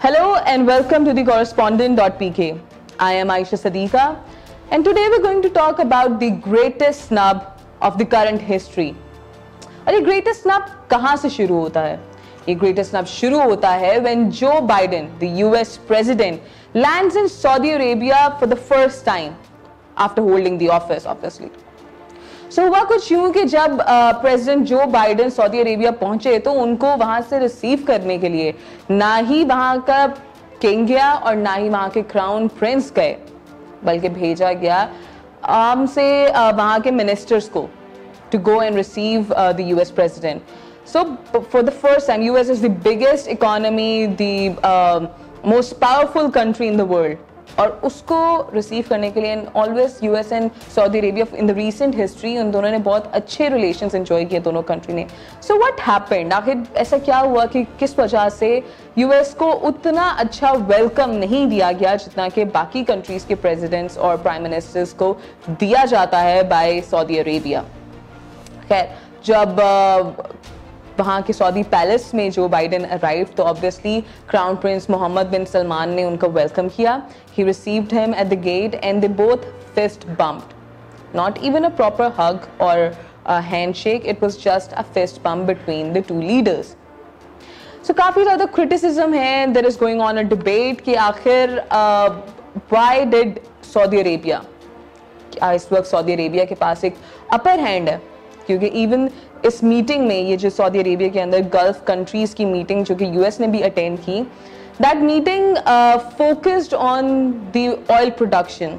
Hello and welcome to the correspondent.pk. I am Aisha Sadiqa and today we're going to talk about the greatest snub of the current history. और ये greatest snub कहाँ से शुरू होता है? ये greatest snub शुरू होता है when Joe Biden, the US president, lands in Saudi Arabia for the first time after holding the office, obviously. So हुआ कुछ यूं कि जब president Joe Biden Saudi Arabia पहुंचे तो उनको वहां से रिसीव करने के लिए ना ही वहां का किंग गया और ना ही वहां के क्राउन प्रिंस गए, बल्कि भेजा गया आम से वहां के मिनिस्टर्स को to go and receive the US president. So for the first time, US is the biggest economy, the most powerful country in the world. और उसको रिसीव करने के लिए always US and Saudi Arabia in the recent history उन दोनों ने बहुत अच्छे रिलेशंस एंजॉय किए दोनों कंट्री ने. सो व्हाट हैपेंड, आखिर ऐसा क्या हुआ कि किस वजह से यूएस को उतना अच्छा वेलकम नहीं दिया गया जितना कि बाकी कंट्रीज के प्रेसिडेंट्स और प्राइम मिनिस्टर्स को दिया जाता है बाय सऊदी अरेबिया. खैर, जब वहाँ के सऊदी पैलेस में जो बाइडेन अराइव तो obviously crown Prince Mohammad bin Salman ने उनका वेलकम किया. He received him at the gate and they both fist bumped. Not even a proper hug or a handshake, it was just a fist bump between the two leaders. So काफ़ी ज़्यादा criticism है, there is going on a debate कि आखिर why did Saudi Arabia, इस वक्त Saudi Arabia के पास एक upper hand है क्योंकि इवन इस मीटिंग में ये जो सऊदी अरेबिया के अंदर गल्फ कंट्रीज की मीटिंग जो कि यूएस ने भी अटेंड की, that meeting focused on the oil production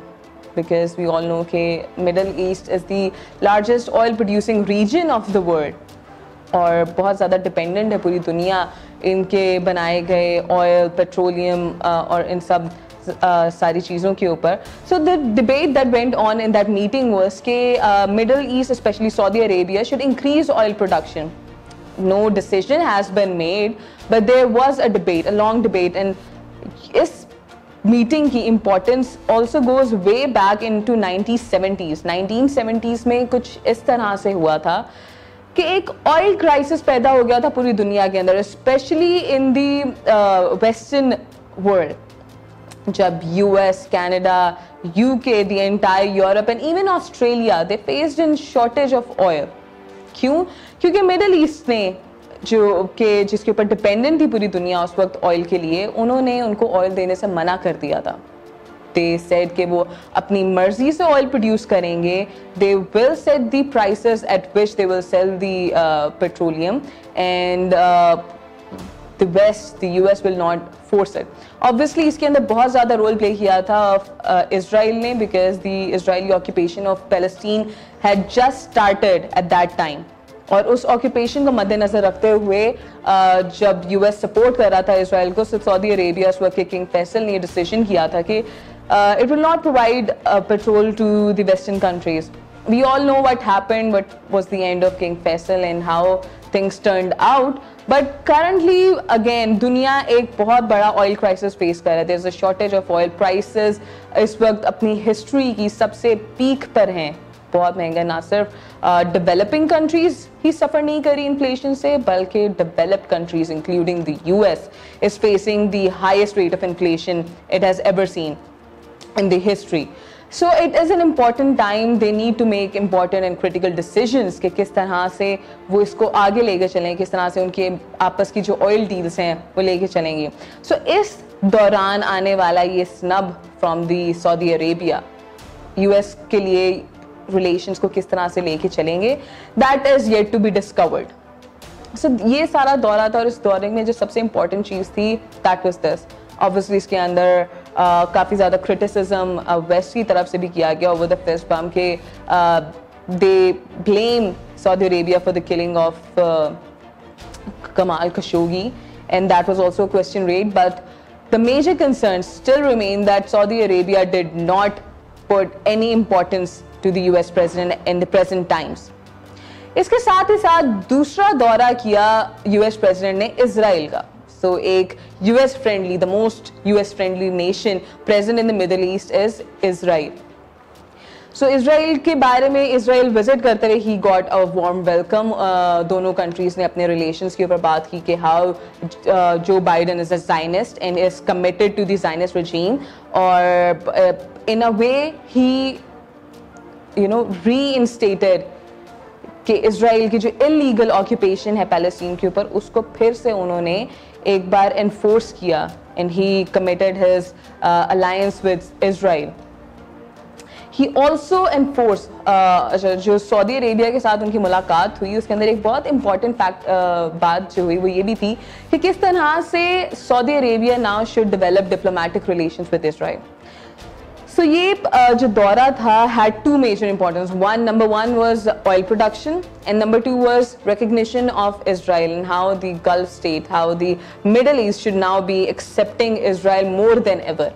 because we all know कि Middle East is the largest oil producing region of the world और बहुत ज़्यादा डिपेंडेंट है पूरी दुनिया इनके बनाए गए ऑयल, पेट्रोलियम और इन सब सारी चीज़ों के ऊपर. So the debate that went on in that meeting was कि Middle East specially Saudi Arabia should increase oil production. No decision has been made but there was a debate, a long debate. And इस मीटिंग की importance also goes way back in to 1970s में कुछ इस तरह से हुआ था कि एक ऑयल क्राइसिस पैदा हो गया था पूरी दुनिया के अंदर, specially in the western world. जब US, Canada, UK, the entire Europe and even Australia they faced in shortage of oil. क्यों? क्योंकि मिडल ईस्ट ने जो कि जिसके ऊपर डिपेंडेंट थी पूरी दुनिया उस वक्त ऑयल के लिए, उन्होंने उनको ऑयल देने से मना कर दिया था. दे सेड कि वो अपनी मर्जी से ऑयल प्रोड्यूस करेंगे. They will set the prices at which they will sell the petroleum and the West, the US will not force it. Obviously इसके अंदर बहुत ज़्यादा रोल प्ले किया था इसराइल ने because the Israeli occupation of Palestine had just started at that time. और उस occupation को मद्देनजर रखते हुए जब US सपोर्ट कर रहा था इसराइल को, सऊदी अरेबिया उस वक्त के किंग फैसल ने डिसीजन किया था कि it will not provide petrol to the Western countries. We all know what happened, what was the end of King Faisal and how things turned out. But currently, again, दुनिया एक बहुत बड़ा oil crisis face कर रहा है. There's a shortage of oil prices. इस वक्त अपनी हिस्ट्री की सबसे पीक पर हैं. बहुत महंगा, ना सिर्फ डेवलपिंग कंट्रीज ही सफ़र नहीं करी इन्फ्लेशन से, बल्कि developed countries including the US is facing the highest rate of inflation it has ever seen in the history. So it is an important time. They need to make important and critical decisions कि किस तरह से वो इसको आगे लेके चलें, किस तरह से उनके आपस की जो ऑयल डील्स हैं वो लेके चलेंगे. So इस दौरान आने वाला ये snub from the Saudi Arabia US के लिए रिलेशंस को किस तरह से लेके चलेंगे, that is yet to be discovered. So ये सारा दौरा था और इस दौरे में जो सबसे इंपॉर्टेंट चीज़ थी दैट वाज दिस. ऑब्वियसली इसके अंदर काफ़ी ज़्यादा क्रिटिसिज्म वेस्ट की तरफ से भी किया गया ओवर द फिस्ट बम के they blame Saudi Arabia for the killing of Kamal Khashoggi and that was also a question rate. But the major concerns still remain that Saudi Arabia did not put any importance to the US president in the present times. इसके साथ ही साथ दूसरा दौरा किया US president ने Israel का. So एक US friendly, the most US friendly nation present in the Middle East is Israel. So Israel के बारे में, इसराइल विजिट करते रहे, he got a warm welcome. दोनों कंट्रीज ने अपने रिलेशंस के ऊपर बात की कि how Joe Biden is a Zionist and is committed to the Zionist regime, और इन अ वे ही रीइंस्टेटेड कि इसराइल की जो इलीगल ऑक्यूपेशन है पैलेस्टीन के ऊपर, उसको फिर से उन्होंने एक बार एनफोर्स किया, and he committed his alliance with Israel. He also enforce, जो सऊदी अरेबिया के साथ उनकी मुलाकात हुई, उसके अंदर एक बहुत इंपॉर्टेंट फैक्ट बात जो हुई वो ये भी थी कि किस तरह से Saudi Arabia now should develop diplomatic relations with Israel. So ये जो दौरा था had two major importance. Number one was oil production, and number two was recognition of Israel and how the Gulf state, how the Middle East should now be accepting Israel more than ever.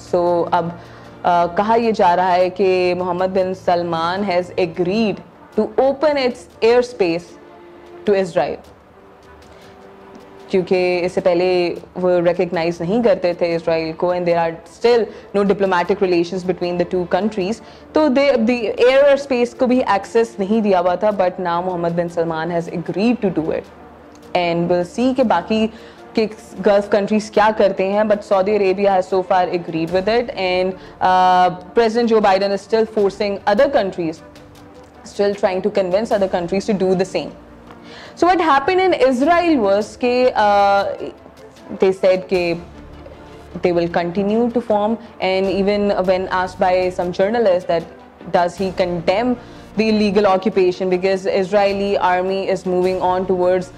So अब कहा ये जा रहा है कि Mohammad bin Salman has agreed to open its airspace to Israel, क्योंकि इससे पहले वो रिकग्नाइज नहीं करते थे इसराइल को, and there are still no diplomatic relations between the two countries. तो द एयर स्पेस को भी एक्सेस नहीं दिया हुआ था, but now Mohammed bin Salman has agreed to do it, and will see कि बाकी कि गल्फ कंट्रीज क्या करते हैं, but Saudi Arabia has so far agreed with it, and president Joe Biden is still forcing other countries, still trying to convince other countries to do the same. So what happened in Israel was they said they will continue to form, and even when asked by some journalists that does he condemn the illegal occupation, because Israeli army is moving on towards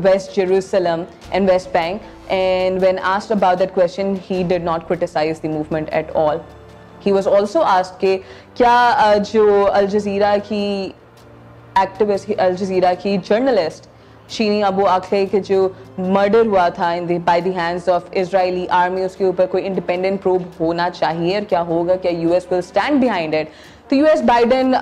West Jerusalem and West Bank, and when asked about that question, he did not criticize the movement at all. He was also asked कि क्या जो Al Jazeera की activist, Al Jazeera की journalist शीनी Abu आखले के जो murder हुआ था by the hands of Israeli army, उसके ऊपर कोई इंडिपेंडेंट प्रोब होना चाहिए और क्या होगा, क्या US will stand behind it. तो US Biden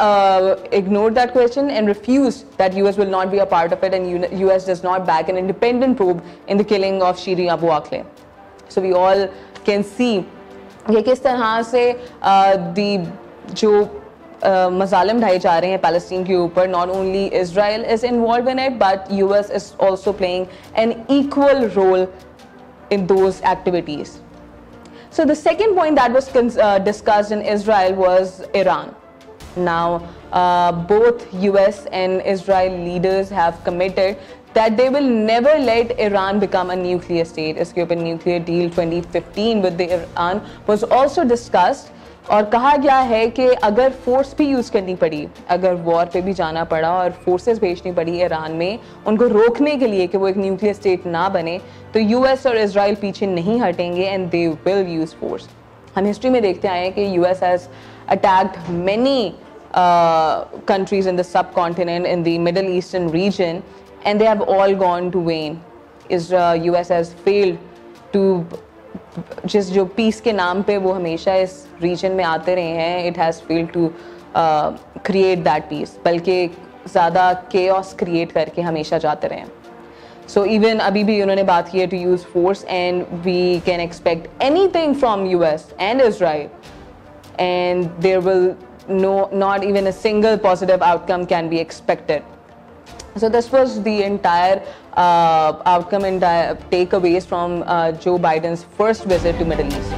ignored that question and refused that US will not be a part of it, and US does not back an independent probe in the killing of Shirin Abu Akleh. So we all can see ये किस तरह से जो मजालिम ढाए जा रहे हैं Palestine के ऊपर. Not only Israel is involve in it, but US is also playing an equal role in those activities. So the second point that was discussed in Israel was Iran. Now, both US and Israel leaders have committed that they will never let Iran become a nuclear state. इसके ऊपर nuclear deal 2015 with the Iran was also discussed, और कहा गया है कि अगर force भी use करनी पड़ी, अगर वॉर पे भी जाना पड़ा और फोर्सेस भेजनी पड़ी ईरान में उनको रोकने के लिए कि वो एक न्यूक्लियर स्टेट ना बने, तो यूएस और इजराइल पीछे नहीं हटेंगे and they will use force. हम हिस्ट्री में देखते आए हैं कि US has attacked many countries in the subcontinent, in the Middle Eastern region, and they have all gone to vain. US has failed to, जिस जो पीस के नाम पे वो हमेशा इस रीजन में आते रहे हैं, it has failed to create that peace, बल्कि ज़्यादा केओस क्रिएट करके हमेशा जाते रहे हैं. सो इवन अभी भी उन्होंने बात की है to use force, and we can expect anything from US and Israel, and there will not even a single positive outcome can be expected. So this was the entire outcome and takeaways from Joe Biden's first visit to Middle East.